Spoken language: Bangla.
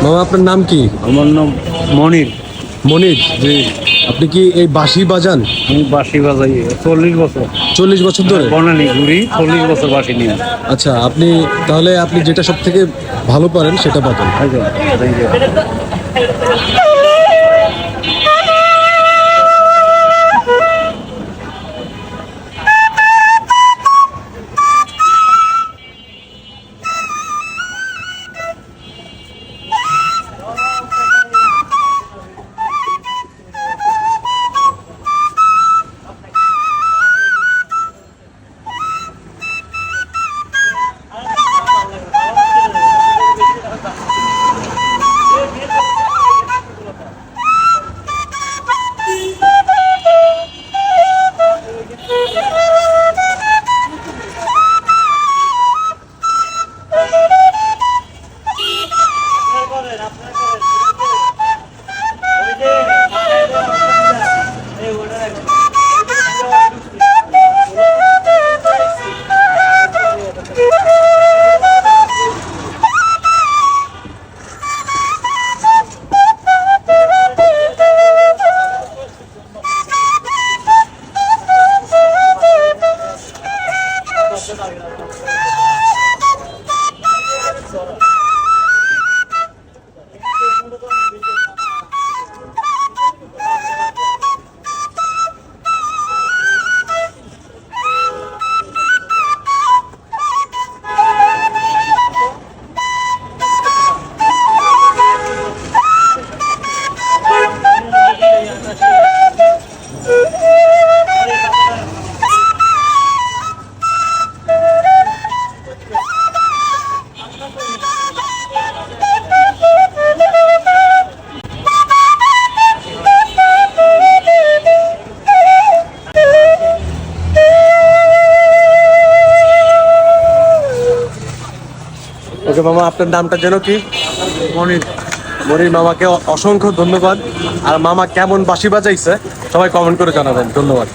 মামা আপনার নাম কি? আমার নাম মনির। মনির জি। আপনি কি এই বাঁশি বাজান? আমি বাঁশি বাজাই 40 বছর। 40 বছর ধরে? বনানি ঘুরি 40 বছর বাঁশি নিয়ে। আচ্ছা, আপনি যেটা সব থেকে ভালো পারেন সেটা বাজান। ওকে মামা, আপনার নামটা যেন কি? মনির। মনির মামাকে অসংখ্য ধন্যবাদ। আর মামা কেমন বাঁশি বাজাইছে সবাই কমেন্ট করে জানাবেন। ধন্যবাদ।